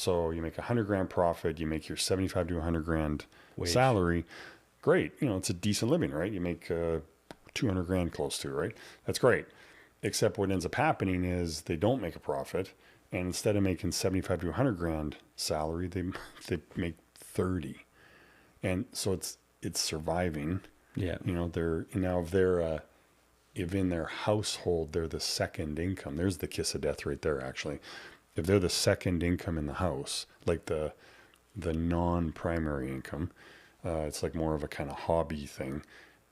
So you make 100 grand profit, you make your 75 to 100 grand Wage. salary. Great. You know, it's a decent living, right? You make 200 grand close to, right? That's great. Except what ends up happening is they don't make a profit. And instead of making 75 to 100 grand salary, they make 30. And so it's surviving. Yeah. You know, if in their household they're the second income, there's the kiss of death right there actually. If they're the second income in the house, like the non-primary income, it's like more of a kind of hobby thing,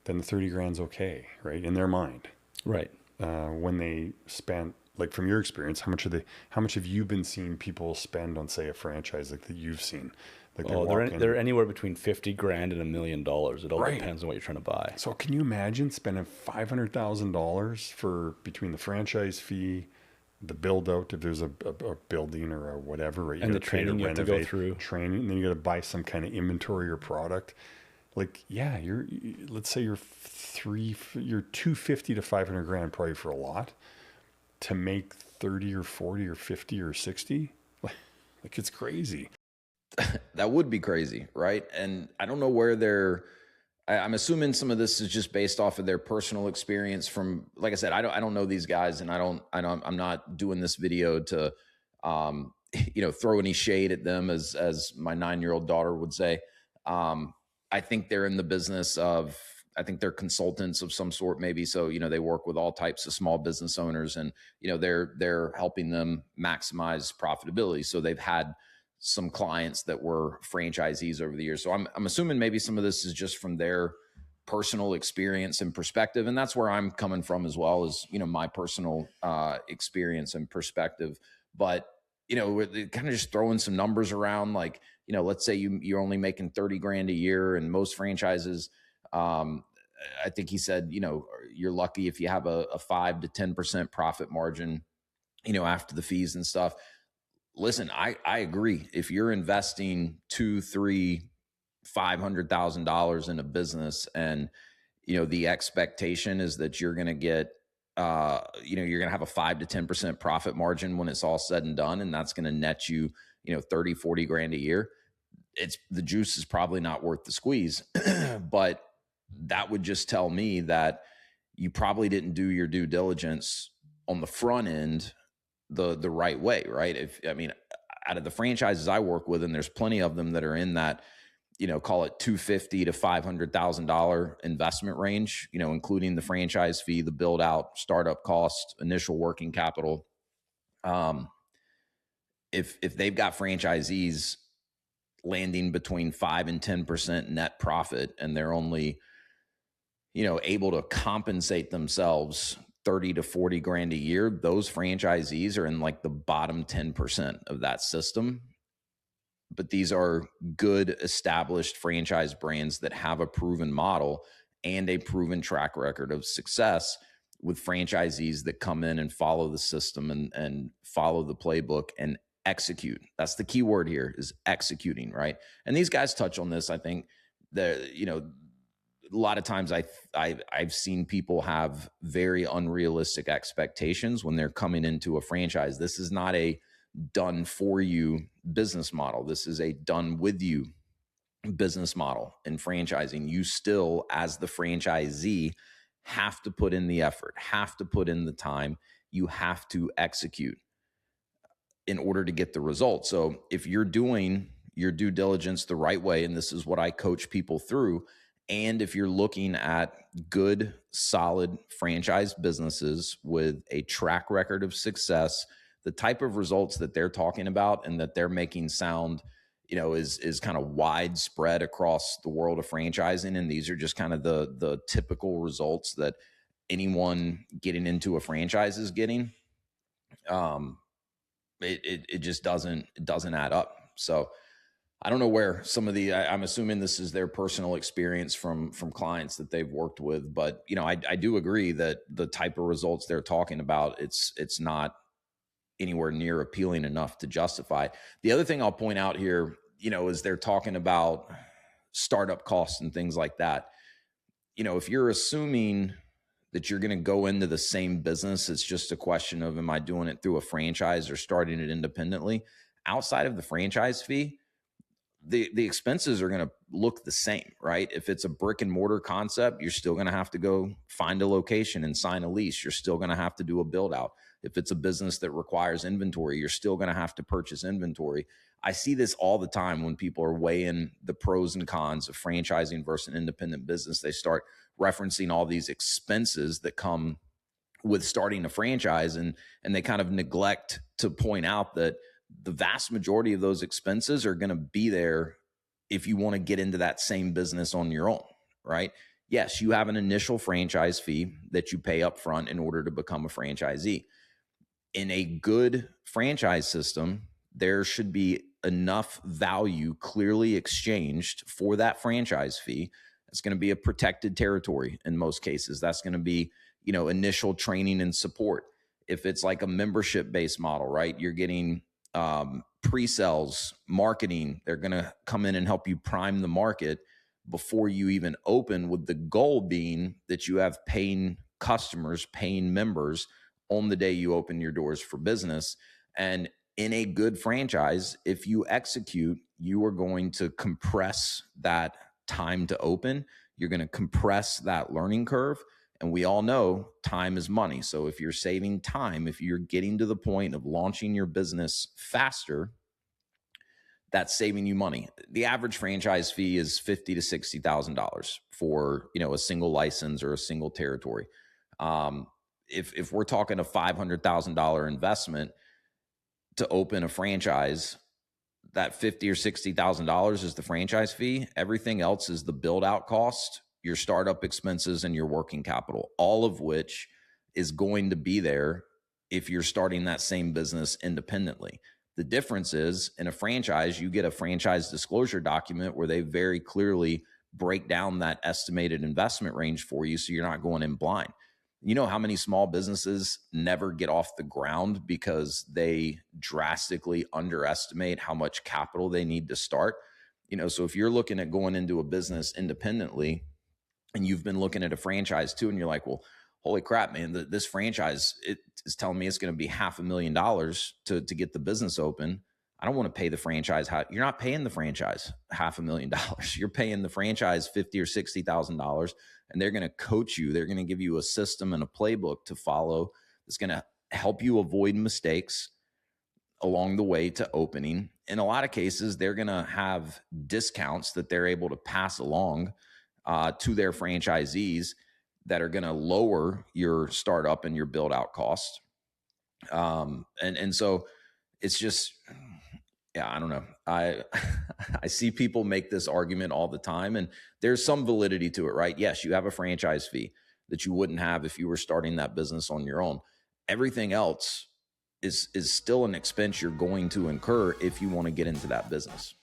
then the 30 grand's okay, right? In their mind. Right. When they spend, like from your experience, how much have you been seeing people spend on, say, a franchise like that you've seen? Like they're anywhere between 50 grand and $1 million. It all Right. depends on what you're trying to buy. So can you imagine spending $500,000 for between the franchise fee, the build out if there's a building or a whatever, right? And the training you have to go through. Training, and then you got to buy some kind of inventory or product. Like, yeah, let's say you're 250 to 500 grand probably for a lot to make 30 or 40 or 50 or 60. Like it's crazy. That would be crazy, right? And I don't know where I'm assuming some of this is just based off of their personal experience from, like I said, I don't know these guys, and I'm not doing this video to, throw any shade at them, as my 9-year-old daughter would say. I think they're in the business of, I think they're consultants of some sort, maybe. So, they work with all types of small business owners, and, they're helping them maximize profitability. So they've had some clients that were franchisees over the years. So I'm assuming maybe some of this is just from their personal experience and perspective. And that's where I'm coming from as well, as, my personal experience and perspective. But, we're kind of just throwing some numbers around, like, let's say you're only making 30 grand a year, and most franchises, I think he said, you're lucky if you have a 5 to 10% profit margin, after the fees and stuff. Listen, I agree. If you're investing $200,000, $300,000, $500,000 in a business, and the expectation is that you're going to get, you're going to have a 5 to 10% profit margin when it's all said and done, and that's going to net you, 30, 40 grand a year. The juice is probably not worth the squeeze, but that would just tell me that you probably didn't do your due diligence on the front end the right way, right? Out of the franchises I work with, and there's plenty of them that are in that, call it $250,000 to $500,000 investment range, including the franchise fee, the build out, startup cost, initial working capital. If they've got franchisees landing between 5 and 10% net profit, and they're only, able to compensate themselves 30 to 40 grand a year, those franchisees are in like the bottom 10% of that system. But these are good established franchise brands that have a proven model and a proven track record of success, with franchisees that come in and follow the system and follow the playbook and execute. That's the key word here, is executing, right? And these guys touch on this. I think that, a lot of times I've seen people have very unrealistic expectations when they're coming into a franchise. This is not a done for you business model. This is a done with you business model in franchising. You still, as the franchisee, have to put in the effort, have to put in the time. You have to execute in order to get the results. So if you're doing your due diligence the right way, and this is what I coach people through, and if you're looking at good, solid franchise businesses with a track record of success, the type of results that they're talking about and that they're making sound, is kind of widespread across the world of franchising. And these are just kind of the typical results that anyone getting into a franchise is getting. It just doesn't add up. So I don't know where some of I'm assuming this is their personal experience from clients that they've worked with, but I do agree that the type of results they're talking about, it's not anywhere near appealing enough to justify. The other thing I'll point out here, is they're talking about startup costs and things like that. If you're assuming that you're going to go into the same business, it's just a question of, am I doing it through a franchise or starting it independently? outside of the franchise fee, the expenses are going to look the same, right? If it's a brick and mortar concept, you're still going to have to go find a location and sign a lease. You're still going to have to do a build out. If it's a business that requires inventory, you're still going to have to purchase inventory. I see this all the time when people are weighing the pros and cons of franchising versus an independent business. They start referencing all these expenses that come with starting a franchise, and they kind of neglect to point out that the vast majority of those expenses are going to be there if you want to get into that same business on your own, right? Yes, you have an initial franchise fee that you pay up front in order to become a franchisee. In a good franchise system, there should be enough value clearly exchanged for that franchise fee. It's going to be a protected territory in most cases. That's going to be, initial training and support. If it's like a membership-based model, right? You're getting pre-sales, marketing. They're going to come in and help you prime the market before you even open, with the goal being that you have paying customers, paying members on the day you open your doors for business. And in a good franchise, if you execute, you are going to compress that time to open. You're going to compress that learning curve. And we all know time is money. So if you're saving time, if you're getting to the point of launching your business faster, that's saving you money. The average franchise fee is $50,000 to $60,000 for, a single license or a single territory. If we're talking a $500,000 investment to open a franchise, that $50,000 or $60,000 is the franchise fee. Everything else is the build out cost, your startup expenses, and your working capital, all of which is going to be there if you're starting that same business independently. The difference is, in a franchise, you get a franchise disclosure document where they very clearly break down that estimated investment range for you, so you're not going in blind. You know how many small businesses never get off the ground because they drastically underestimate how much capital they need to start? So if you're looking at going into a business independently and you've been looking at a franchise too, and you're like, well, holy crap, man, this franchise, it is telling me it's going to be $500,000 to get the business open. I don't want to pay the franchise. You're not paying the franchise $500,000. You're paying the franchise $50,000 or $60,000, and they're going to coach you. They're going to give you a system and a playbook to follow that's going to help you avoid mistakes along the way to opening. In a lot of cases, they're going to have discounts that they're able to pass along to their franchisees that are going to lower your startup and your build out cost. And so it's just, I don't know. I see people make this argument all the time, and there's some validity to it, right? Yes, you have a franchise fee that you wouldn't have if you were starting that business on your own. Everything else is still an expense you're going to incur if you want to get into that business.